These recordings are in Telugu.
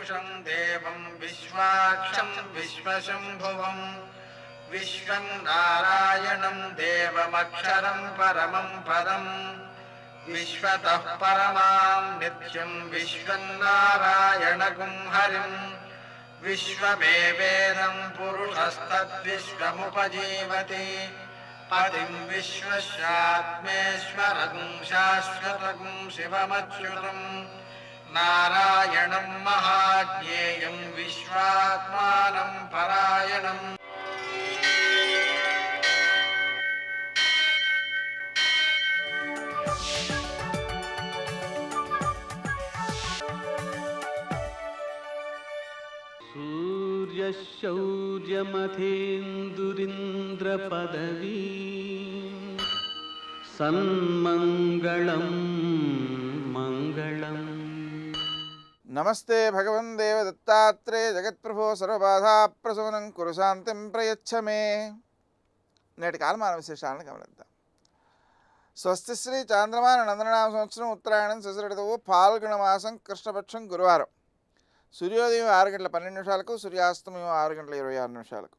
पुरुषं देवं विश्वाक्षं विश्वशम्भुवं विश्वं नारायणं देवमक्षरं परमं पदं विश्वतः परमां नित्यं विश्वं नारायणगुं हरिं विश्वमेवेदं पुरुषस्तद्विश्वमुपजीवति पतिं विश्वस्यात्मेश्वरगुं शाश्वतगुं शिवमच्युतं नारायणं महाज्ञेयं विश्वात्मानं परायणम्। सूर्यशौर्यमथेन्दुरिन्द्रपदवी सन्मङ्गलं मङ्गलम्। नमस्ते भगवन् देव दत्तात्रेय जगत्प्रभो सर्वबाधाप्रशमनं कुरु शान्तिं प्रयच्छ मे। నేటి కాలమాన విశేషాలను గమనిద్దాం. స్వస్తి శ్రీ చాంద్రమాన నందననామ సంవత్సరం ఉత్తరాయణం శశిరతువు ఫాల్గుణ మాసం కృష్ణపక్షం గురువారం. సూర్యోదయం 6:12 సూర్యాస్తమయం 6:26.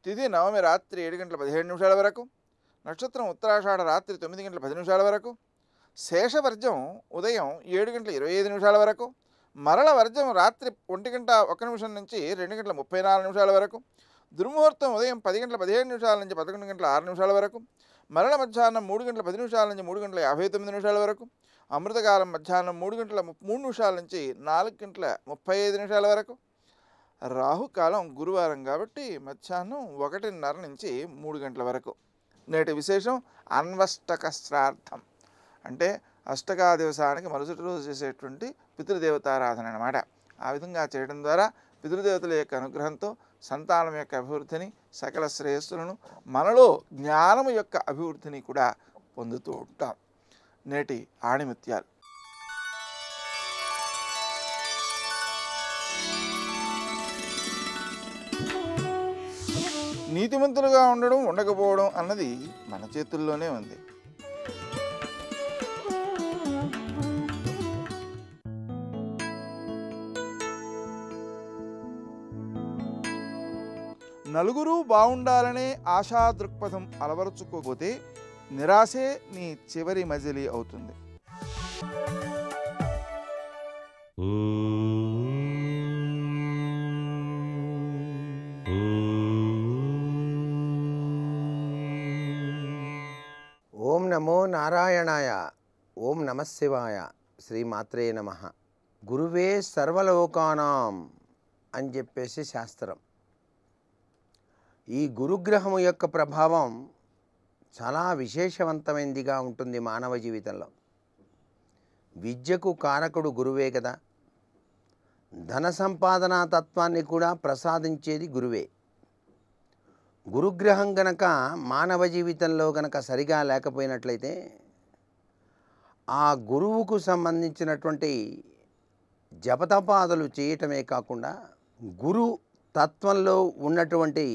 తిథి నవమి రాత్రి 7:17 వరకు. నక్షత్రం ఉత్తరాషాఢ రాత్రి 9:10 వరకు. శేషవర్జం ఉదయం 7:25 వరకు. మరల వర్జం రాత్రి 1:01 నుంచి 2:34 వరకు. దుర్ముహూర్తం ఉదయం 10:17 నుంచి 11:06 వరకు. మరల మధ్యాహ్నం 3:10 నుంచి 3:59 వరకు. అమృతకాలం మధ్యాహ్నం 3:03 నుంచి 4:35 వరకు. రాహుకాలం గురువారం కాబట్టి మధ్యాహ్నం 1:30 నుంచి 3 గంటల వరకు. నేటి విశేషం అన్వష్టక శ్రార్థం, అంటే అష్టకా దివసానికి మరుసటి రోజు చేసేటువంటి పితృదేవతారాధన అన్నమాట. ఆ విధంగా చేయడం ద్వారా పితృదేవతల యొక్క అనుగ్రహంతో సంతానం యొక్క అభివృద్ధిని, సకల శ్రేయస్సులను, మనలో జ్ఞానము యొక్క అభివృద్ధిని కూడా పొందుతూ ఉంటాం. నేటి ఆణిముత్యాలు. నీతిమంతులుగా ఉండడం ఉండకపోవడం అన్నది మన చేతుల్లోనే ఉంది. నలుగురు బాగుండాలనే ఆశా దృక్పథం అలవరుచుకోకపోతే నిరాశే నీ చివరి మజిలీ అవుతుంది. ఓం నమో నారాయణాయ. ఓం నమశివాయ. శ్రీమాత్రే నమః. గురువే సర్వలోకానాం అని చెప్పేసి శాస్త్రం. ఈ గురుగ్రహము యొక్క ప్రభావం చాలా విశేషవంతమైనదిగా ఉంటుంది మానవ జీవితంలో. విద్యకు కారకుడు గురువే కదా. ధన సంపాదనా తత్వాన్ని కూడా ప్రసాదించేది గురువే. గురుగ్రహం గనక మానవ జీవితంలో గనక సరిగా లేకపోయినట్లయితే ఆ గురువుకు సంబంధించినటువంటి జపతపాదులు చేయటమే కాకుండా గురు తత్వంలో ఉన్నటువంటి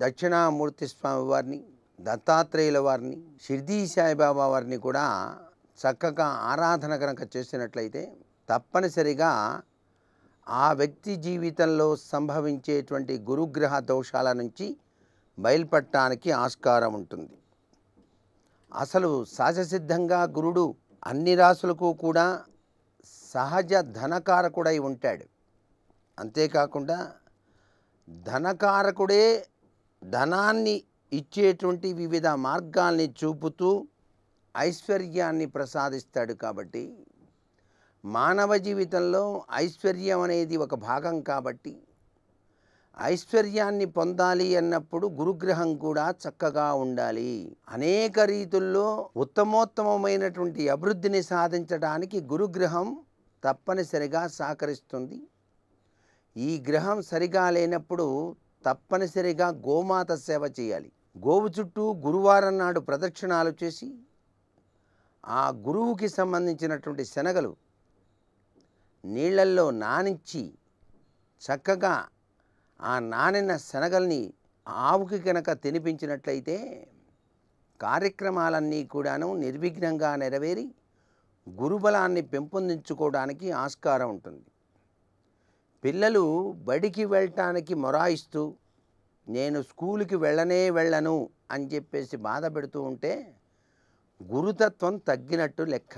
దక్షిణామూర్తి స్వామి వారిని, దత్తాత్రేయుల వారిని, షిర్డీ సాయిబాబా వారిని కూడా చక్కగా ఆరాధన కనుక చేసినట్లయితే తప్పనిసరిగా ఆ వ్యక్తి జీవితంలో సంభవించేటువంటి గురుగ్రహ దోషాల నుంచి బయలుపడటానికి ఆస్కారం ఉంటుంది. అసలు సహజసిద్ధంగా గురుడు అన్ని రాసులకు కూడా సహజ ధనకారకుడై ఉంటాడు. అంతేకాకుండా ధనకారకుడే ధనాన్ని ఇచ్చేటువంటి వివిధ మార్గాల్ని చూపుతూ ఐశ్వర్యాన్ని ప్రసాదిస్తాడు. కాబట్టి మానవ జీవితంలో ఐశ్వర్యం అనేది ఒక భాగం. కాబట్టి ఐశ్వర్యాన్ని పొందాలి అన్నప్పుడు గురుగ్రహం కూడా చక్కగా ఉండాలి. అనేక రీతుల్లో ఉత్తమోత్తమమైనటువంటి అభివృద్ధిని సాధించడానికి గురుగ్రహం తప్పనిసరిగా సహకరిస్తుంది. ఈ గ్రహం సరిగా లేనప్పుడు తప్పనిసరిగా గోమాత సేవ చేయాలి. గోవు చుట్టూ గురువారం నాడు ప్రదక్షిణాలు చేసి ఆ గురువుకి సంబంధించినటువంటి శనగలు నీళ్ళల్లో నానించి చక్కగా ఆ నానిన శనగల్ని ఆవుకి కనుక తినిపించినట్లయితే కార్యక్రమాలన్నీ కూడాను నిర్విఘ్నంగా నెరవేరి గురుబలాన్ని పెంపొందించుకోవడానికి ఆస్కారం ఉంటుంది. పిల్లలు బడికి వెళ్ళటానికి మొరాయిస్తూ నేను స్కూలుకి వెళ్ళను అని చెప్పేసి బాధ పెడుతూ ఉంటే గురుతత్వం తగ్గినట్టు లెక్క.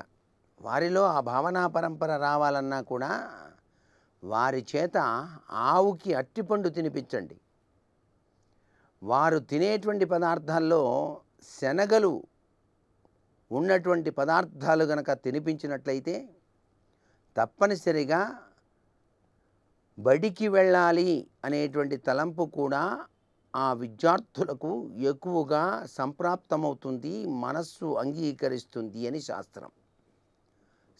వారిలో ఆ భావనా పరంపర రావాలన్నా కూడా వారి చేత ఆవుకి అట్టిపండు తినిపించండి. వారు తినేటువంటి పదార్థాల్లో శనగలు ఉన్నటువంటి పదార్థాలు గనక తినిపించినట్లయితే తప్పనిసరిగా బడికి వెళ్ళాలి అనేటువంటి తలంపు కూడా ఆ విద్యార్థులకు ఎక్కువగా సంప్రాప్తమవుతుంది, మనస్సు అంగీకరిస్తుంది అని శాస్త్రం.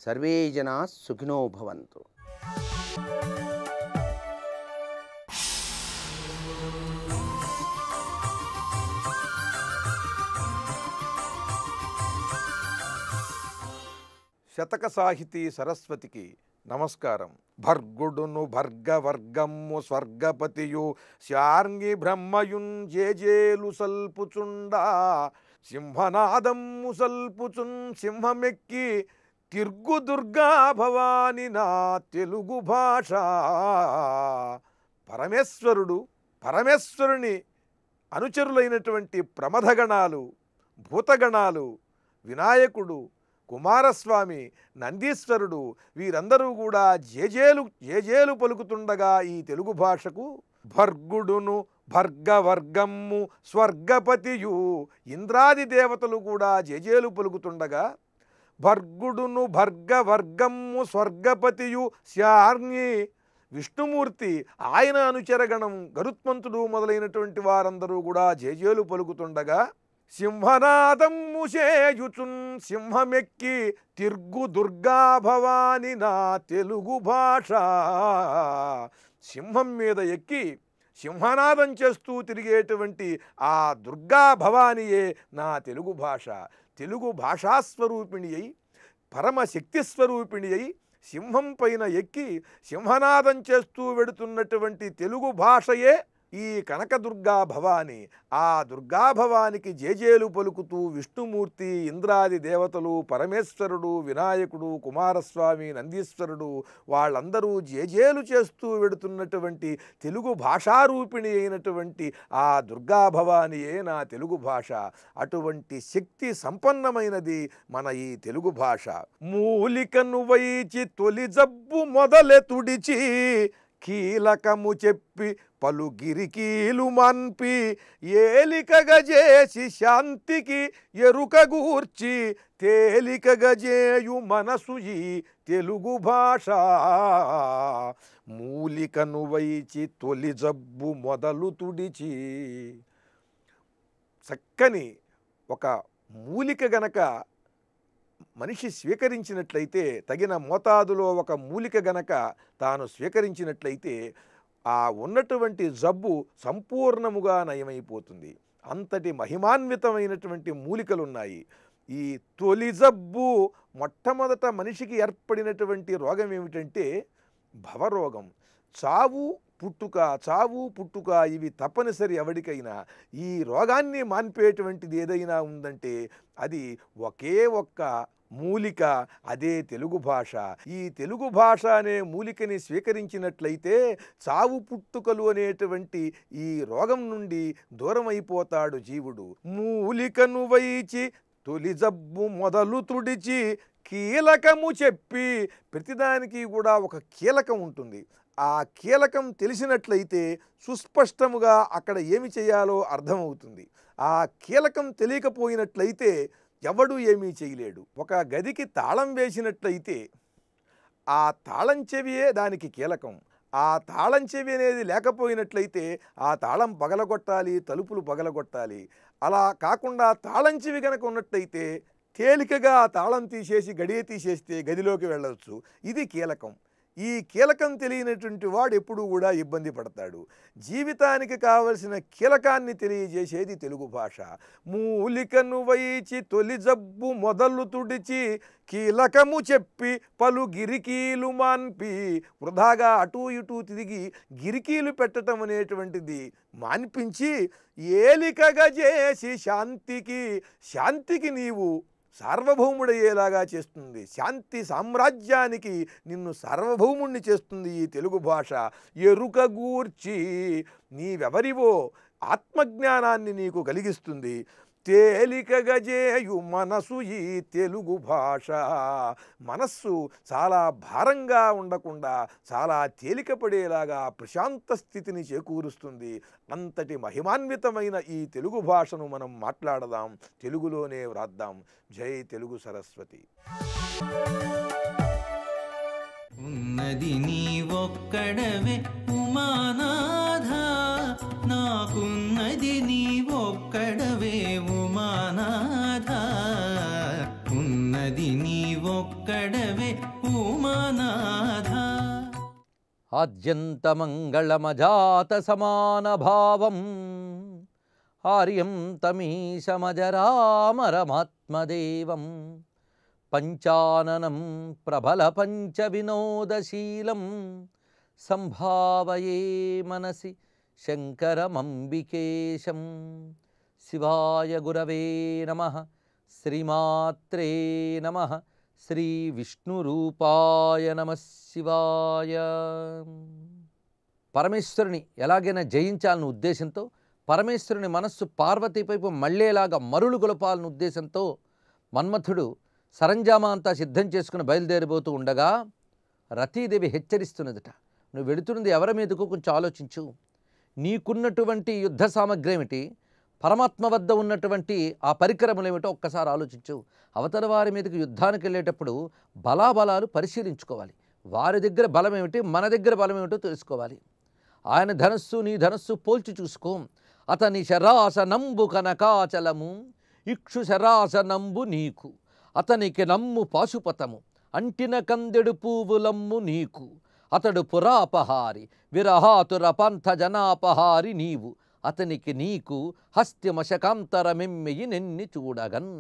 సర్వే జనా సుఖినో భవంతు. శతక సాహితీ సరస్వతికి నమస్కారం. భర్గుడును భర్గవర్గమ్ము స్వర్గపతియు శార్ంగి బ్రహ్మయున్ జేజేలు సల్పుచుండా సింహనాదమ్ము సల్పుచున్ సింహమెక్కి తిర్గు దుర్గా భవాని నా తెలుగు భాష. పరమేశ్వరుని అనుచరులైనటువంటి ప్రమథగణాలు, భూతగణాలు, వినాయకుడు, కుమారస్వామి, నందీశ్వరుడు వీరందరూ కూడా జేజేలు పలుకుతుండగా ఈ తెలుగు భాషకు భర్గుడును భర్గవర్గమ్ము స్వర్గపతియు ఇంద్రాది దేవతలు కూడా జేజేలు పలుకుతుండగా భర్గుడును భర్గవర్గమ్ము స్వర్గపతియు శార్ణి విష్ణుమూర్తి, ఆయన అనుచరగణం గరుత్మంతుడు మొదలైనటువంటి వారందరూ కూడా జేజేలు పలుకుతుండగా సింహనాదమ్ము చేయుచున్ సింహమెక్కి తిర్గు దుర్గా భవాని నా తెలుగు భాష. సింహం మీద ఎక్కి సింహనాదం చేస్తూ తిరిగేటువంటి ఆ దుర్గా భవానియే నా తెలుగు భాష. తెలుగు భాషాస్వరూపిణి అయి పరమశక్తి స్వరూపిణి అయి సింహం పైన ఎక్కి సింహనాదం చేస్తూ వెడుతున్నటువంటి తెలుగు భాషయే ఈ కనకదుర్గా భవాని. ఆ దుర్గా భవానికి జేజేలు పలుకుతూ విష్ణుమూర్తి, ఇంద్రాది దేవతలు, పరమేశ్వరుడు, వినాయకుడు, కుమారస్వామి, నందీశ్వరుడు వాళ్ళందరూ జేజేలు చేస్తూ వెడుతున్నటువంటి తెలుగు భాషారూపిణి అయినటువంటి ఆ దుర్గా భవానియే నా తెలుగు భాష. అటువంటి శక్తి సంపన్నమైనది మన ఈ తెలుగు భాష. మూలికను వైచి తొలి జబ్బు మొదలె తుడిచి కీలకము చెప్పి పలు గిరికీలు మన్పి ఏలికగా చేసి శాంతికి ఎరుకగూర్చి తేలికగా చేయు మనసు ఈ తెలుగు భాష. మూలికను వైచి తొలి జబ్బు మొదలు తుడిచి. చక్కని ఒక మూలిక గనక మనిషి స్వీకరించినట్లయితే, తగిన మోతాదులో ఒక మూలిక గనక తాను స్వీకరించినట్లయితే ఆ ఉన్నటువంటి జబ్బు సంపూర్ణముగా నయమైపోతుంది. అంతటి మహిమాన్వితమైనటువంటి మూలికలున్నాయి. ఈ తొలి జబ్బు మొట్టమొదట మనిషికి ఏర్పడినటువంటి రోగం ఏమిటంటే భవరోగం. చావు పుట్టుక ఇవి తప్పనిసరి ఎవరికైనా. ఈ రోగాన్ని మాన్పేటువంటిది ఏదైనా ఉందంటే అది ఒకే ఒక్క మూలిక, అదే తెలుగు భాష. ఈ తెలుగు భాష అనే మూలికని స్వీకరించినట్లయితే చావు పుట్టుకలు అనేటువంటి ఈ రోగం నుండి దూరమైపోతాడు జీవుడు. మూలికను వైచి తొలి జబ్బు మొదలు తుడిచి కీలకము చెప్పి. ప్రతిదానికి కూడా ఒక కీలకం ఉంటుంది. ఆ కీలకం తెలిసినట్లయితే సుస్పష్టముగా అక్కడ ఏమి చేయాలో అర్థమవుతుంది. ఆ కీలకం తెలియకపోయినట్లయితే ఎవడు ఏమీ చేయలేడు. ఒక గదికి తాళం వేసినట్లయితే ఆ తాళం చెవియే దానికి కీలకం. ఆ తాళం చెవి అనేది లేకపోయినట్లయితే ఆ తాళం పగలగొట్టాలి, తలుపులు పగలగొట్టాలి. అలా కాకుండా తాళం చెవి కనుక ఉన్నట్లయితే తేలికగా ఆ తాళం తీసేసి గడియ తీసేస్తే గదిలోకి వెళ్ళవచ్చు. ఇది కీలకం. ఈ కీలకం తెలియనటువంటి వాడు ఎప్పుడూ కూడా ఇబ్బంది పడతాడు. జీవితానికి కావలసిన కీలకాన్ని తెలియజేసేది తెలుగు భాష. మూలికను వైచి తొలి జబ్బు మొదలు తుడిచి కీలకము చెప్పి పలు గిరికీలు మాన్పి. వృధాగా అటూ ఇటూ తిరిగి గిరికీలు పెట్టడం అనేటువంటిది మాన్పించి ఏలికగా చేసి శాంతికి నీవు సార్వభౌముడయ్యేలాగా చేస్తుంది. శాంతి సామ్రాజ్యానికి నిన్ను సార్వభౌముణ్ణి చేస్తుంది ఈ తెలుగు భాష. ఎరుక గూర్చి నీవెవరివో ఆత్మజ్ఞానాన్ని నీకు కలిగిస్తుంది. తేలికగా చేయు మనసు ఈ తెలుగు భాష. మనస్సు చాలా భారంగా ఉండకుండా చాలా తేలికపడేలాగా ప్రశాంత స్థితిని చేకూరుస్తుంది. అంతటి మహిమాన్వితమైన ఈ తెలుగు భాషను మనం మాట్లాడదాం, తెలుగులోనే వ్రాద్దాం. జై తెలుగు సరస్వతి. ఉన్నది నీవొక్కడవే ఉమానాథ, నాకున్నది నీవొక్కడవే ఉమానాథ, ఉన్నది నీవొక్కడవే ఉమానాథ. ఆద్యంతమంగళమజాత సమానభావం ఆర్యం తమీశమజరామరమాత్మదేవం పంచాననం ప్రబల పంచ వినోదశీలం సంభావయే మనసి శంకరమంబికేశం. శివాయ గురవే నమః. శ్రీమాత్రే నమః. శ్రీ విష్ణురూపాయ నమః శివాయ. పరమేశ్వరుని ఎలాగైనా జయించాలన్న ఉద్దేశంతో, పరమేశ్వరుని మనస్సు పార్వతీపైపు మళ్ళేలాగా మరులు గొలపాలన్న ఉద్దేశంతో మన్మథుడు సరంజామా అంతా సిద్ధం చేసుకుని బయలుదేరిపోతూ ఉండగా రతీదేవి హెచ్చరిస్తున్నదట, నువ్వు వెళుతున్నది ఎవరి మీదకు కొంచెం ఆలోచించు. నీకున్నటువంటి యుద్ధ సామగ్రి ఏమిటి, పరమాత్మ వద్ద ఉన్నటువంటి ఆ పరికరములు ఏమిటో ఒక్కసారి ఆలోచించు. అవతల వారి మీదకి యుద్ధానికి వెళ్ళేటప్పుడు బలాబలాలు పరిశీలించుకోవాలి. వారి దగ్గర బలం ఏమిటి, మన దగ్గర బలం ఏమిటో తెలుసుకోవాలి. ఆయన ధనస్సు నీ ధనస్సు పోల్చి చూసుకో. అతని శరాసనంబు కనకాచలము ఇక్షు శరాసనంబు నీకు, అతనికి నమ్ము పాశుపతము అంటిన కందెడు పువ్వులమ్ము నీకు, అతడు పురాపహారి విరహాతుర పంథ జనాపహారి నీవు, అతనికి నీకు హస్త్యమశకాంతరమెమ్మెయి నెన్ని చూడగన్.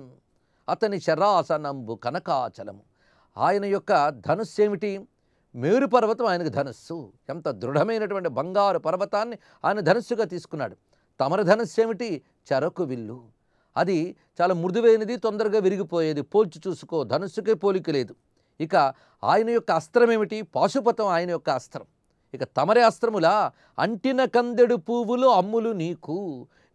అతని శరాసనంబు కనకాచలము. ఆయన యొక్క ధనుస్సు ఏమిటి? మేరు పర్వతం ఆయనకు ధనుస్సు. ఎంత దృఢమైనటువంటి బంగారు పర్వతాన్ని ఆయన ధనుస్సుగా తీసుకున్నాడు. తమర ధనుస్సు ఏమిటి? చెరకు విల్లు. అది చాలా మృదువైనది, తొందరగా విరిగిపోయేది. పోల్చి చూసుకో, ధనుస్సుకే పోలిక లేదు. ఇక ఆయన యొక్క అస్త్రం ఏమిటి? పాశుపతం ఆయన యొక్క అస్త్రం. ఇక తమరే అస్త్రములా? అంటిన కందెడు పువ్వులు అమ్ములు నీకు.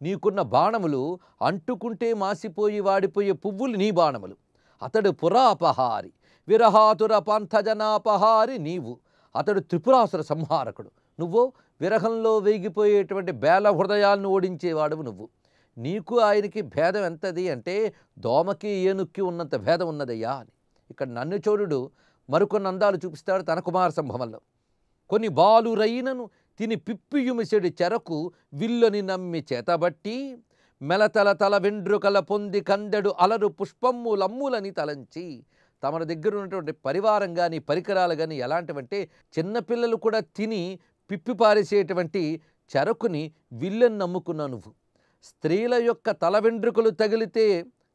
నీకున్న బాణములు అంటుకుంటే మాసిపోయి వాడిపోయే పువ్వులు నీ బాణములు. అతడు పురాపహారి విరహాతుర పంథజనాపహారి నీవు, అతడు త్రిపురాసుర సంహారకుడు. నువ్వు విరహంలో వేగిపోయేటువంటి బేల హృదయాలను ఓడించేవాడువు నువ్వు. నీకు ఆయనకి భేదం ఎంతది అంటే దోమకి ఏనుక్కి ఉన్నంత భేదం ఉన్నదయ్యా అని. ఇక్కడ నన్ను చోడుడు మరికొన్ని అందాలు చూపిస్తాడు తన కుమార సంభవంలో. కొన్ని బాలురైనను తిని పిప్పియుమిసెడి చెరకు విల్లుని నమ్మి చేతబట్టి మెలతల తల వెండ్రుకల పొంది కందెడు అలరు పుష్పమ్ములమ్ములని తలంచి. తమ దగ్గర ఉన్నటువంటి పరివారం కానీ పరికరాలు కానీ ఎలాంటివంటే చిన్నపిల్లలు కూడా తిని పిప్పి పారేసేటువంటి చెరకుని విల్లని నమ్ముకున్నావు నువ్వు. స్త్రీల యొక్క తల వెండ్రుకలు తగిలితే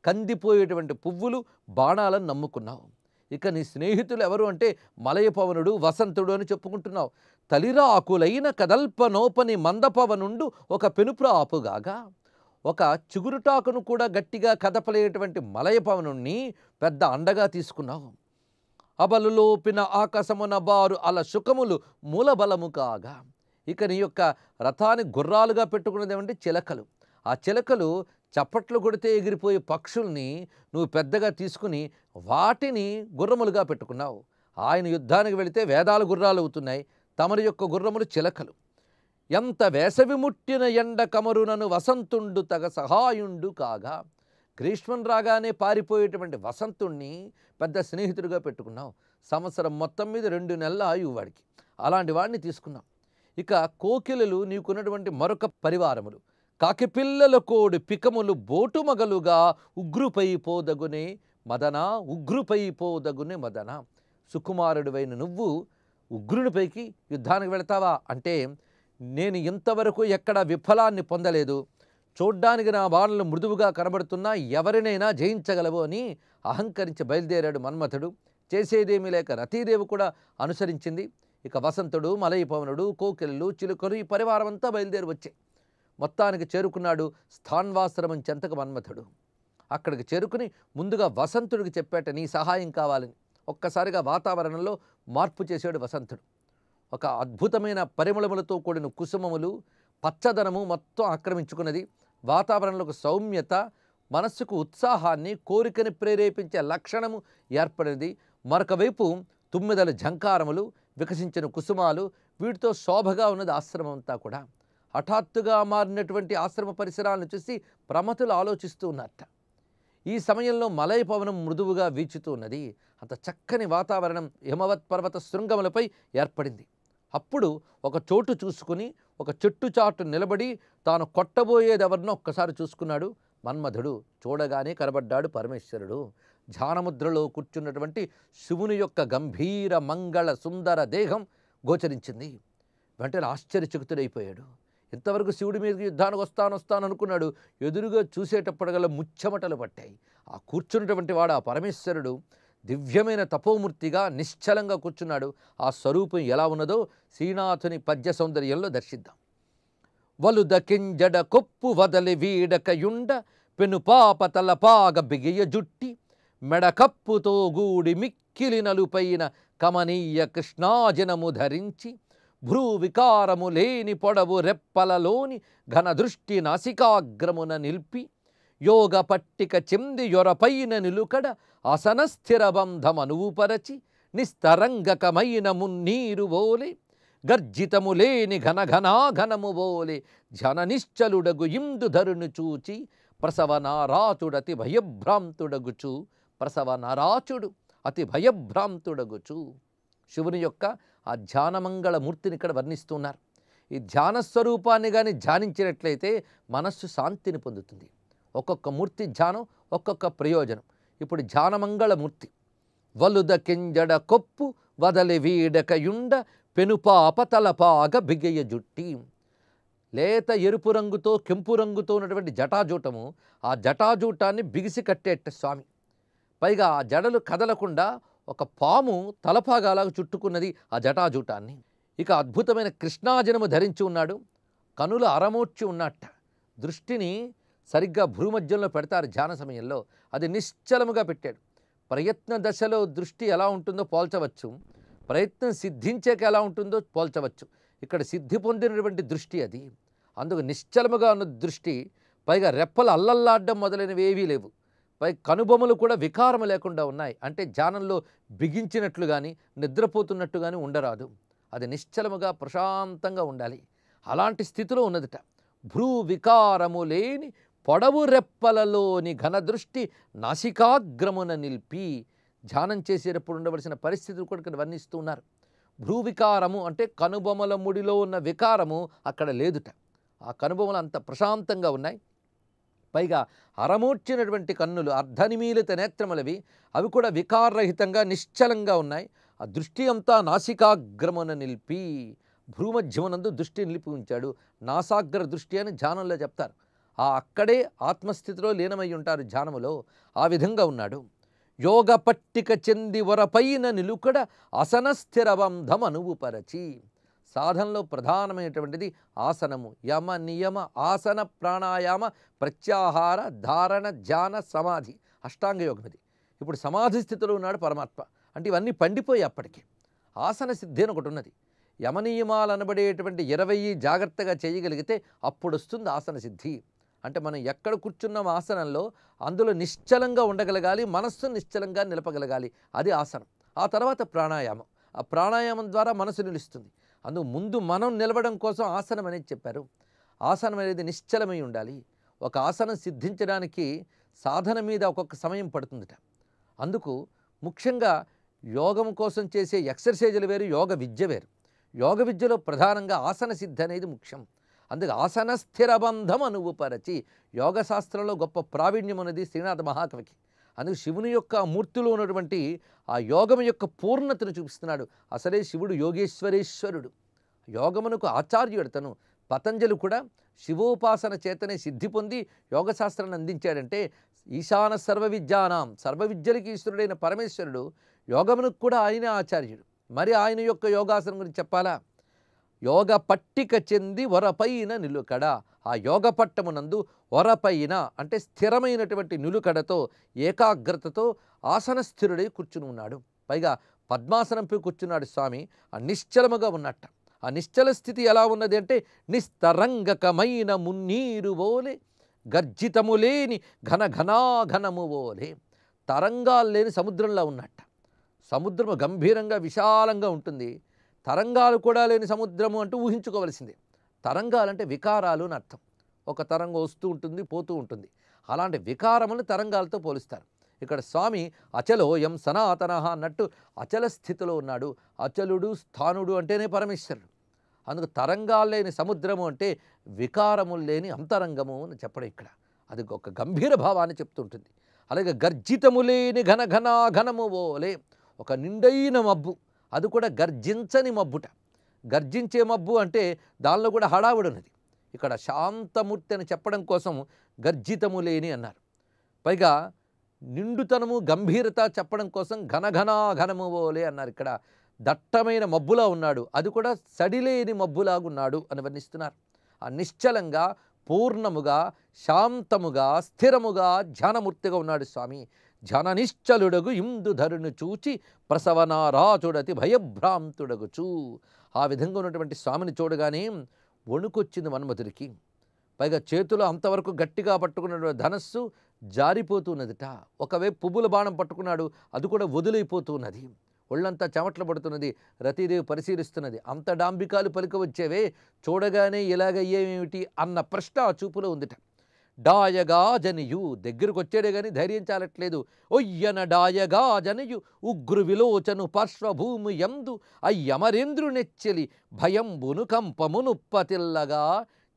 కందిపోయేటువంటి పువ్వులు బాణాలను నమ్ముకున్నావు. ఇక నీ స్నేహితులు ఎవరు అంటే మలయపవనుడు వసంతుడు అని చెప్పుకుంటున్నావు. తలిరాకులైన కదల్పనోపని మందపవనుండు ఒక పెనుప్రాపుగాగా. ఒక చిగురుటాకును కూడా గట్టిగా కదపలేటువంటి మలయపవనుణ్ణి పెద్ద అండగా తీసుకున్నావు. అబలులోపిన ఆకాశమున బారు అల శుకములు మూలబలము కాగా. ఇక నీ యొక్క రథాన్ని గుర్రాలుగా పెట్టుకున్నది ఏమంటే చిలకలు. ఆ చిలకలు చప్పట్లు కొడితే ఎగిరిపోయే పక్షుల్ని నువ్వు పెద్దగా తీసుకుని వాటిని గుర్రములుగా పెట్టుకున్నావు. ఆయన యుద్ధానికి వెళితే వేదాల గుర్రాలు అవుతున్నాయి, తమరి యొక్క గుర్రములు చిలకలు. ఎంత వేసవి ముట్టిన ఎండ కమరునను వసంతుండు తగ సహాయుండు కాగా. గ్రీష్మం రాగానే పారిపోయేటువంటి వసంతుణ్ణి పెద్ద స్నేహితుడిగా పెట్టుకున్నావు. సంవత్సరం మొత్తం మీద 2 నెలల ఆయువు వాడికి. అలాంటి వాడిని తీసుకున్నావు. ఇక కోకిలలు నీకున్నటువంటి మరొక పరివారములు. కాకిపిల్లల కోడి పికములు బోటు మగలుగా ఉగ్రుపై పోదగునే మదన, ఉగ్రుపై పోదగునే మదన. సుకుమారుడివైన నువ్వు ఉగ్రునిపైకి యుద్ధానికి వెళతావా అంటే నేను ఇంతవరకు ఎక్కడ విఫలాన్ని పొందలేదు. చూడ్డానికి నా బాణలు మృదువుగా కనబడుతున్నా ఎవరినైనా జయించగలవు అని అహంకరించి బయలుదేరాడు మన్మథుడు. చేసేదేమీ లేక రతీదేవి కూడా అనుసరించింది. ఇక వసంతుడు, మలయపవనుడు, కోకిలలు, చిలుకలు ఈ పరివారం అంతా బయలుదేరి వచ్చాయి. మొత్తానికి చేరుకున్నాడు స్థాన్వాశ్రమం చెంతకు మన్మథుడు. అక్కడికి చేరుకుని ముందుగా వసంతుడికి చెప్పాట, నీ సహాయం కావాలని. ఒక్కసారిగా వాతావరణంలో మార్పు చేశాడు వసంతుడు. ఒక అద్భుతమైన పరిమళములతో కూడిన కుసుమములు, పచ్చదనము మొత్తం ఆక్రమించుకున్నది. వాతావరణంలో ఒక సౌమ్యత, మనస్సుకు ఉత్సాహాన్ని, కోరికని ప్రేరేపించే లక్షణము ఏర్పడినది. మరొక వైపు తుమ్మిదల ఝంకారములు, వికసించిన కుసుమాలు, వీటితో శోభగా ఉన్నది ఆశ్రమం అంతా కూడా. హఠాత్తుగా మారినటువంటి ఆశ్రమ పరిసరాలను చూసి ప్రమతులు ఆలోచిస్తూ ఉన్నారట. ఈ సమయంలో మలయ పవనం మృదువుగా వీచుతూ ఉన్నది. అంత చక్కని వాతావరణం హిమవత్ పర్వత శృంగములపై ఏర్పడింది. అప్పుడు ఒక చోటు చూసుకుని ఒక చెట్టు చాటు నిలబడి తాను కొట్టబోయేదెవరినో ఒక్కసారి చూసుకున్నాడు మన్మధుడు. చూడగానే కనబడ్డాడు పరమేశ్వరుడు. ధ్యానముద్రలో కూర్చున్నటువంటి శివుని యొక్క గంభీర మంగళ సుందర దేహం గోచరించింది. వెంటనే ఆశ్చర్యచకితుడైపోయాడు. ఇంతవరకు శివుడి మీదకి యుద్ధానికి వస్తాను అనుకున్నాడు. ఎదురుగా చూసేటప్పటికల్లా ముచ్చెమటలు పట్టాయి. ఆ కూర్చున్నటువంటి వాడు ఆ పరమేశ్వరుడు దివ్యమైన తపోమూర్తిగా నిశ్చలంగా కూర్చున్నాడు. ఆ స్వరూపం ఎలా ఉన్నదో శ్రీనాథుని పద్య సౌందర్యంలో దర్శిద్దాం. వలుద కింజడ కొప్పు వదలి వీడకయుండ పెను పాప తలపాగ బిగియ జుట్టి మెడకప్పుతో గూడి మిక్కిలి నలుపైన కమనీయ కృష్ణాజనము ధరించి భ్రూ వికారము లేని పొడవు రెప్పలలోని ఘనదృష్టి నాసికాగ్రమున నిల్పి యోగ పట్టిక చెంది యొరపైన నిలుకడ అసన స్థిర బంధమనువుపరచి నిస్తరంగకమైన మున్నీరు ఓలే గర్జితము లేని ఘనఘనాఘనము ఓలే జన నిశ్చలుడగు ఇందుధరును చూచి ప్రసవ నారాచుడతి భయభ్రాంతుడగుచు ప్రసవ నారాచుడు అతి భయభ్రాంతుడగుచు. శివుని యొక్క ఆ ధ్యానమంగళ మూర్తిని ఇక్కడ వర్ణిస్తున్నారు. ఈ ధ్యాన స్వరూపాన్ని కానీ ధ్యానించినట్లయితే మనస్సు శాంతిని పొందుతుంది. ఒక్కొక్క మూర్తి ధ్యానం, ఒక్కొక్క ప్రయోజనం. ఇప్పుడు ధ్యానమంగళ మూర్తి. వలుద కింజడ కొప్పు వదలి వీడకయుండ పెనుపాప తలపాగ బిగయ జుట్టి. లేత ఎరుపు రంగుతో కెంపు రంగుతో ఉన్నటువంటి జటాజూటము, ఆ జటాజూటాన్ని బిగిసి కట్టేట స్వామి. పైగా ఆ జడలు కదలకుండా ఒక పాము తలపాగాలాగా చుట్టుకున్నది ఆ జటాజూటాన్ని. ఇక అద్భుతమైన కృష్ణాజనము ధరించి ఉన్నాడు. కనులు అరమోడ్చి ఉన్నట్ట. దృష్టిని సరిగ్గా భూమధ్యంలో పెడతారు ధ్యాన సమయంలో. అది నిశ్చలముగా పెట్టాడు. ప్రయత్న దశలో దృష్టి ఎలా ఉంటుందో పోల్చవచ్చు, ప్రయత్నం సిద్ధించాక ఎలా ఉంటుందో పోల్చవచ్చు. ఇక్కడ సిద్ధి పొందినటువంటి దృష్టి అది. అందుకు నిశ్చలముగా ఉన్న దృష్టి. పైగా రెప్పలు అల్లల్లాడడం మొదలైనవి ఏవీ లేవు. పై కనుబొమ్మలు కూడా వికారము లేకుండా ఉన్నాయి. అంటే ధ్యానంలో బిగించినట్లు కానీ నిద్రపోతున్నట్టు కానీ ఉండరాదు. అది నిశ్చలముగా ప్రశాంతంగా ఉండాలి. అలాంటి స్థితిలో ఉన్నదిట. భ్రూ వికారము లేని పొడవు రెప్పలలోని ఘనదృష్టి నాసికాగ్రమున నిలిపి. ధ్యానం చేసేటప్పుడు ఉండవలసిన పరిస్థితులు కూడా ఇక్కడ వర్ణిస్తూ ఉన్నారు. భ్రూ వికారము అంటే కనుబొమ్మల ముడిలో ఉన్న వికారము అక్కడ లేదుట. ఆ కనుబొమ్మలు అంత ప్రశాంతంగా ఉన్నాయి. పైగా అరమూర్చినటువంటి కన్నులు, అర్ధనిమీలిత నేత్రములవి, అవి కూడా వికారరహితంగా నిశ్చలంగా ఉన్నాయి. ఆ దృష్టి అంతా నాసికాగ్రమున నిలిపి. భ్రూమధ్యమునందు దృష్టి నిలిపి ఉంచాడు. నాసాగ్ర దృష్టి అని ధ్యానంలో చెప్తారు. ఆ అక్కడే ఆత్మస్థితిలో లీనమై ఉంటారు ధ్యానములో. ఆ విధంగా ఉన్నాడు. యోగ పట్టిక చెంది వరపైన నిలుకడ అసన స్థిరబంధం అనువుపరచి. సాధనలో ప్రధానమైనటువంటిది ఆసనము. యమ నియమ ఆసన ప్రాణాయామ ప్రత్యాహార ధారణ ధ్యాన సమాధి అష్టాంగ యోగం ఇది. ఇప్పుడు సమాధి స్థితిలో ఉన్నాడు పరమాత్మ. అంటే ఇవన్నీ పండిపోయి అప్పటికే ఆసన సిద్ధి అని ఒకటి ఉన్నది. యమనియమాలు అనబడేటువంటి 20 జాగ్రత్తగా చేయగలిగితే అప్పుడు వస్తుంది ఆసన సిద్ధి. అంటే మనం ఎక్కడ కూర్చున్నాం ఆసనంలో అందులో నిశ్చలంగా ఉండగలగాలి, మనస్సు నిశ్చలంగా నిలపగలగాలి. అది ఆసనం. ఆ తర్వాత ప్రాణాయామం. ఆ ప్రాణాయామం ద్వారా మనసు నిలుస్తుంది. అందుకు ముందు మనం నిలవడం కోసం ఆసనం అనేది చెప్పారు. ఆసనం అనేది నిశ్చలమై ఉండాలి. ఒక ఆసనం సిద్ధించడానికి సాధన మీద ఒక్కొక్క సమయం పడుతుందట. అందుకు ముఖ్యంగా యోగం కోసం చేసే ఎక్సర్సైజులు వేరు, యోగ విద్య వేరు. యోగ విద్యలో ప్రధానంగా ఆసన సిద్ధి అనేది ముఖ్యం. అందుకు ఆసన స్థిరబంధం అనువుపరచి. యోగశాస్త్రంలో గొప్ప ప్రావీణ్యం అనేది శ్రీనాథ మహాకవికి. అందుకు శివుని యొక్క మూర్తిలో ఉన్నటువంటి ఆ యోగం యొక్క పూర్ణతను చూపిస్తున్నాడు. అసలే శివుడు యోగేశ్వరేశ్వరుడు, యోగమునకు ఆచార్యుడు. తను పతంజలి కూడా శివోపాసన చేతనే సిద్ధి పొంది యోగశాస్త్రాన్ని అందించాడంటే ఈశాన సర్వ విద్యానాం, సర్వ విద్యలకి ఈశ్వరుడైన పరమేశ్వరుడు యోగమునకు కూడా ఆయనే ఆచార్యుడు. మరి ఆయన యొక్క యోగాసనం గురించి చెప్పాలా? యోగ పట్టిక చెంది వరపైన నిలుకడ. ఆ యోగ పట్టమునందు వరపైన అంటే స్థిరమైనటువంటి నిలుకడతో ఏకాగ్రతతో ఆసన స్థిరుడై కూర్చుని ఉన్నాడు. పైగా పద్మాసనంపై కూర్చున్నాడు స్వామి. ఆ నిశ్చలముగా ఉన్నట్ట. ఆ నిశ్చల స్థితి ఎలా ఉన్నది అంటే నిస్తరంగకమైన మున్నీరు ఓలే గర్జితము లేని ఘనఘనాఘనము ఓలే. తరంగాలు లేని సముద్రంలో ఉన్నట్ట. సముద్రము గంభీరంగా విశాలంగా ఉంటుంది. తరంగాలు కూడా లేని సముద్రము అంటూ ఊహించుకోవలసిందే. తరంగాలంటే వికారాలు అని అర్థం. ఒక తరంగం వస్తూ ఉంటుంది, పోతూ ఉంటుంది. అలాంటి వికారములను తరంగాలతో పోలుస్తారు. ఇక్కడ స్వామి అచలోయం సనాతన అన్నట్టు అచల స్థితిలో ఉన్నాడు. అచలుడు స్థానుడు అంటేనే పరమేశ్వరుడు. అందుకు తరంగాలు లేని సముద్రము అంటే వికారములు లేని అంతరంగము అని చెప్పడం ఇక్కడ. అది ఒక గంభీర భావాన్ని చెప్తుంటుంది. అలాగే గర్జితము లేని ఘనఘనాఘనము ఓలే. ఒక నిండైన మబ్బు, అది కూడా గర్జించని మబ్బుట. గర్జించే మబ్బు అంటే దానిలో కూడా హడావుడి ఉన్నది. ఇక్కడ శాంతమూర్తి అని చెప్పడం కోసం గర్జితము లేని అన్నారు. పైగా నిండుతనము గంభీరత చెప్పడం కోసం ఘనఘనాఘనము ఓలే అన్నారు. ఇక్కడ దట్టమైన మబ్బులా ఉన్నాడు, అది కూడా సడిలేని మబ్బులాగున్నాడు అని వర్ణిస్తున్నారు. ఆ నిశ్చలంగా పూర్ణముగా శాంతముగా స్థిరముగా ధ్యానమూర్తిగా ఉన్నాడు స్వామి. ధ్యాననిశ్చలుడగు ఇందుధరును చూచి ప్రసవనారాచుడతి భయభ్రాంతుడగుచూ. ఆ విధంగా ఉన్నటువంటి స్వామిని చూడగానే వణుకొచ్చింది మన్మధుడికి. పైగా చేతిలో అంతవరకు గట్టిగా పట్టుకున్న ధనస్సు జారిపోతున్నదిట. ఒకవైపు పువ్వుల బాణం పట్టుకున్నాడు, అది కూడా వదిలైపోతున్నది. ఒళ్ళంతా చెమట్లు పడుతున్నది. రతీదేవి పరిశీలిస్తున్నది. అంత డాంబికాలు పలిక వచ్చేవే, చూడగానే ఇలాగయ్యేమిటి అన్న ప్రశ్న ఆ చూపులో ఉందిట. డాయగా జనియు, దగ్గరకు వచ్చాడే కానీ ధైర్యం చాలట్లేదు. ఒయ్యన డాయగా జనియు ఉగ్రు విలోచను పార్శ్వభూమి యందు అయ్యమరేంద్రునెచ్చెలి భయంబును కంపమును పతిల్లగా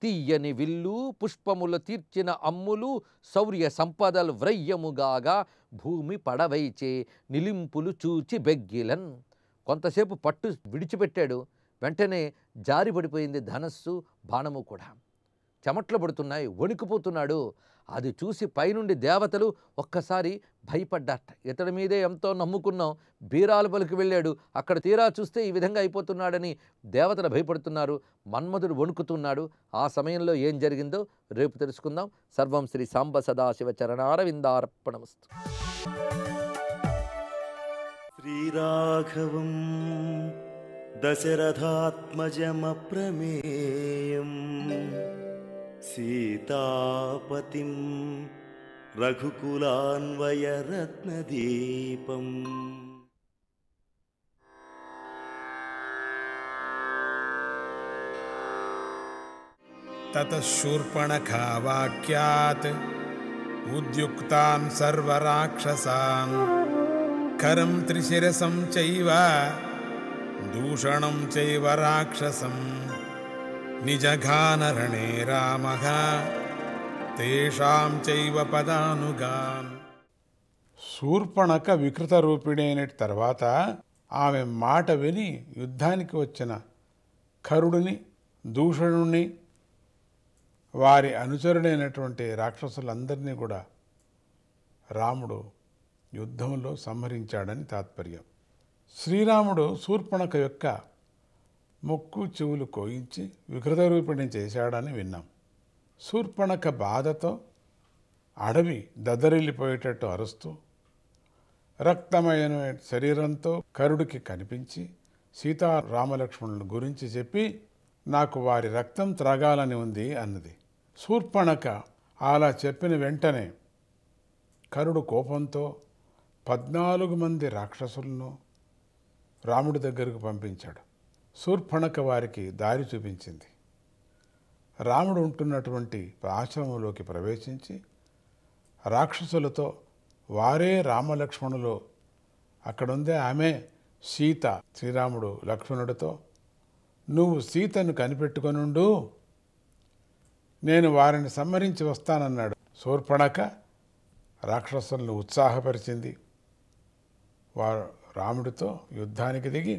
తీయని విల్లు పుష్పములు తీర్చిన అమ్ములు శౌర్య సంపదలు వ్రయ్యముగాగా భూమి పడవైచే నిలింపులు చూచి బెగ్గిలన్. కొంతసేపు పట్టు విడిచిపెట్టాడు. వెంటనే జారిపడిపోయింది ధనస్సు, బాణము కూడా. చెమట్లు పడుతున్నాయి, వణికిపోతున్నాడు. అది చూసి పైనుండి దేవతలు ఒక్కసారి భయపడ్డారట. ఇతడి మీదే ఎంతో నమ్ముకున్నాం, బీరాలు పలికి వెళ్ళాడు, అక్కడ తీరా చూస్తే ఈ విధంగా అయిపోతున్నాడని దేవతలు భయపడుతున్నారు. మన్మధుడు వణుకుతున్నాడు. ఆ సమయంలో ఏం జరిగిందో రేపు తెలుసుకుందాం. సర్వం శ్రీ సాంబ సదాశివ చరణారవిందార్పణమస్తు. శ్రీరాఘవం దశరథాత్మజమప్రమేయం సీతాపతిం రఘుకులాన్వయరత్నదీపం. ततः शूर्पणखा वाक्यात् उद्युक्तान् सर्वराक्षसान् करं त्रिशिरसं चैव दूषणं चैव राक्षसं निजघानरणे रामः तेषां चैव पदानुगान्. శూర్పణక వికృత రూపిణి అయిన తర్వాత ఆమె మాట విని యుద్ధానికి వచ్చిన కరుడిని, దూషణుని, వారి అనుచరుడైనటువంటి రాక్షసులందరినీ కూడా రాముడు యుద్ధంలో సంహరించాడని తాత్పర్యం. శ్రీరాముడు శూర్పణక యొక్క ముక్కు చెవులు కోయించి వికృత రూపిణి చేశాడని విన్నాం. శూర్పణక బాధతో అడవి దద్దరిల్లిపోయేటట్టు అరుస్తూ రక్తమైన శరీరంతో కరుడికి కనిపించి సీతారామలక్ష్మణుల గురించి చెప్పి నాకు వారి రక్తం త్రాగాలని ఉంది అన్నది. శూర్పణక అలా చెప్పిన వెంటనే కరుడు కోపంతో 14 మంది రాక్షసులను రాముడి దగ్గరకు పంపించాడు. శూర్పణక వారికి దారి చూపించింది. రాముడు ఉంటున్నటువంటి ఆశ్రమంలోకి ప్రవేశించి రాక్షసులతో వారే రామలక్ష్మణులు, అక్కడుందే ఆమె సీత. శ్రీరాముడు లక్ష్మణుడితో నువ్వు సీతను కనిపెట్టుకొనుండు, నేను వారిని సంహరించి వస్తానన్నాడు. శూర్పణక రాక్షసులను ఉత్సాహపరిచింది. వారు రాముడితో యుద్ధానికి దిగి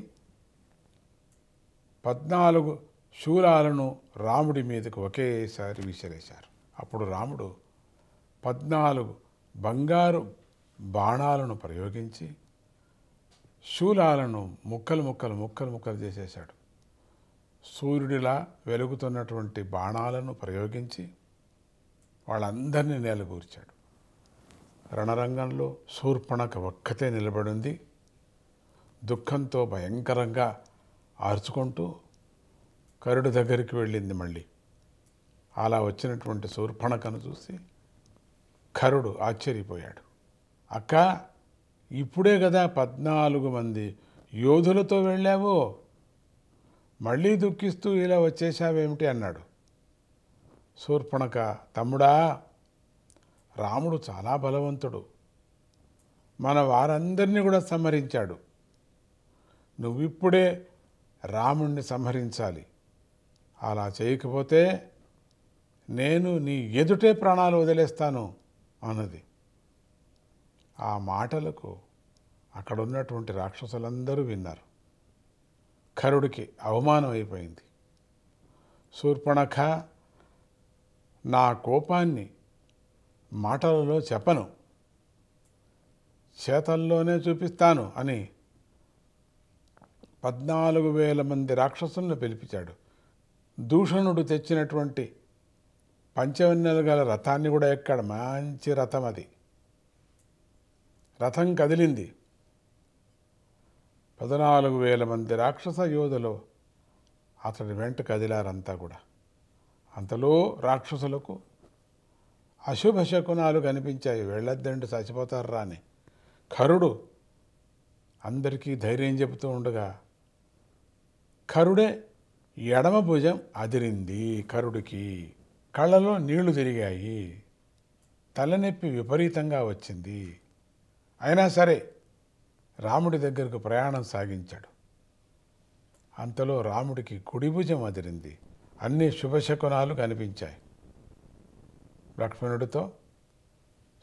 14 శూలాలను రాముడి మీదకు ఒకేసారి విసిరేశారు. అప్పుడు రాముడు 14 బంగారు బాణాలను సూర్యుడిలా వెలుగుతున్నటువంటి బాణాలను ప్రయోగించి వాళ్ళందరినీ నేలగూర్చాడు. రణరంగంలో శూర్పణఖ ఒక్కతే నిలబడింది. దుఃఖంతో భయంకరంగా ఆర్చుకుంటూ కరుడు దగ్గరికి వెళ్ళింది. మళ్ళీ అలా వచ్చినటువంటి శూర్పణఖను చూసి కరుడు ఆశ్చర్యపోయాడు. అక్క, ఇప్పుడే కదా 14 మంది యోధులతో వెళ్ళావు, మళ్ళీ దుఃఖిస్తూ ఇలా వచ్చేశావేమిటి అన్నాడు. శూర్పణఖ, తమ్ముడా, రాముడు చాలా బలవంతుడు, మన వారందరినీ కూడా సంహరించాడు. నువ్విప్పుడే రాముణ్ణి సంహరించాలి. అలా చేయకపోతే నేను నీ ఎదుటే ప్రాణాలు వదిలేస్తాను అన్నది. ఆ మాటలకు అక్కడ ఉన్నటువంటి రాక్షసులందరూ విన్నారు. కరుడికి అవమానం అయిపోయింది. శూర్పణఖ, నా కోపాన్ని మాటలలో చెప్పను, చేతల్లోనే చూపిస్తాను అని 14,000 మంది రాక్షసులను పిలిపించాడు. దూషణుడు తెచ్చినటువంటి పంచవన్నెలు గల రథాన్ని కూడా ఎక్కాడు. మంచి రథం అది. రథం కదిలింది. 14,000 మంది రాక్షస యోధులు అతడి వెంట కదిలారంతా కూడా. అంతలో రాక్షసులకు అశుభ శకునాలు కనిపించాయి. వెళ్ళొద్దండి, చచ్చిపోతారా అని. కరుడు అందరికీ ధైర్యం చెబుతూ ఉండగా కరుడే ఎడమ భుజం అదిరింది. కరుడికి కళ్ళలో నీళ్లు తిరిగాయి. తలనొప్పి విపరీతంగా వచ్చింది. అయినా సరే రాముడి దగ్గరకు ప్రయాణం సాగించాడు. అంతలో రాముడికి కుడి భుజం అదిరింది. అన్ని శుభశకునాలు కనిపించాయి. లక్ష్మణుడితో,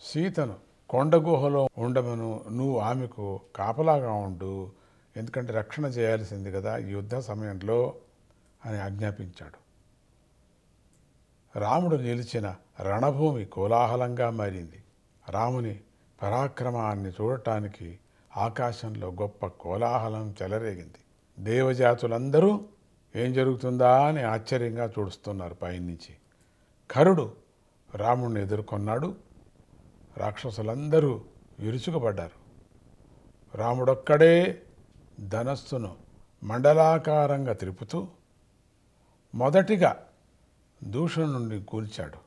సీతను కొండగుహలో ఉండమను, నువ్వు ఆమెకు కాపలాగా ఉండు, ఎందుకంటే రక్షణ చేయాల్సింది కదా ఈ యుద్ధ సమయంలో అని ఆజ్ఞాపించాడు. రాముడు నిలిచిన రణభూమి కోలాహలంగా మారింది. రాముని పరాక్రమాన్ని చూడటానికి ఆకాశంలో గొప్ప కోలాహలం చెలరేగింది. దేవజాతులందరూ ఏం జరుగుతుందా అని ఆశ్చర్యంగా చూస్తున్నారు పైనుంచి. కరుడు రాముణ్ణి ఎదుర్కొన్నాడు. రాక్షసులందరూ విరుచుకుపడ్డారు. రాముడొక్కడే ధనస్సును మండలాకారంగా త్రిపుతూ మొదటిగా దూషణుణ్ణి కూల్చాడు.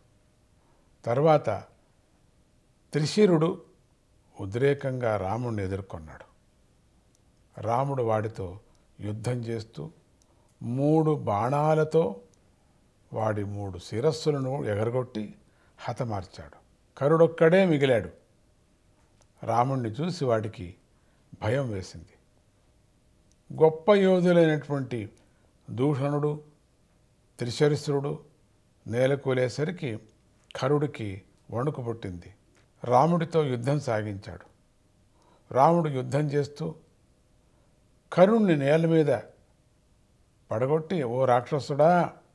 తర్వాత త్రిశిరుడు ఉద్రేకంగా రాముణ్ణి ఎదుర్కొన్నాడు. రాముడు వాడితో యుద్ధం చేస్తూ 3 బాణాలతో వాడి 3 శిరస్సులను ఎగరగొట్టి హతమార్చాడు. కరుడొక్కడే మిగిలాడు. రాముణ్ణి చూసి వాడికి భయం వేసింది. గొప్ప యోధులైనటువంటి దూషణుడు, త్రిశరిశ్రుడు నేలకూలేసరికి కరుడికి వణుకు పుట్టింది. రాముడితో యుద్ధం సాగించాడు. రాముడు యుద్ధం చేస్తూ కరుణ్ణి నేల మీద పడగొట్టి, ఓ రాక్షసుడా,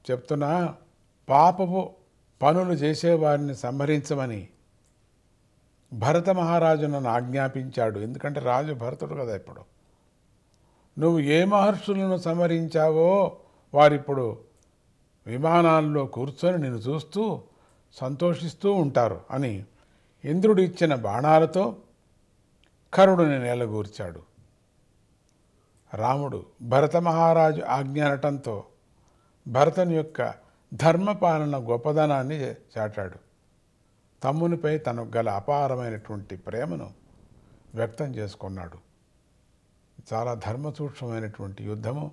చెప్తున్నా, పాపపు పనులు చేసేవారిని సంహరించమని భరత మహారాజు నన్ను ఆజ్ఞాపించాడు. ఎందుకంటే రాజు భరతుడు కదా. ఇప్పుడు నువ్వు ఏ మహర్షులను సంహరించావో వారిప్పుడు విమానాల్లో కూర్చొని నిన్ను చూస్తూ సంతోషిస్తూ ఉంటారు అని ఇంద్రుడు ఇచ్చిన బాణాలతో కరుడుని నేలగూర్చాడు. రాముడు భరత మహారాజు ఆజ్ఞ అనటంతో భరతుని యొక్క ధర్మపాలన గొప్పదనాన్ని చాటాడు. తమ్మునిపై తనకు గల అపారమైనటువంటి ప్రేమను వ్యక్తం చేసుకున్నాడు. చాలా ధర్మసూక్ష్మమైనటువంటి యుద్ధము.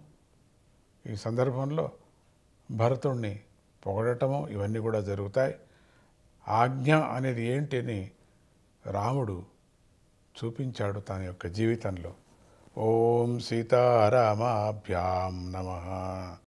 ఈ సందర్భంలో భరతుణ్ణి పొగడటము ఇవన్నీ కూడా జరుగుతాయి. ఆజ్ఞ అనేది ఏంటి అని రాముడు చూపించాడు తన యొక్క జీవితంలో. ఓం సీతారామాభ్యాం నమః.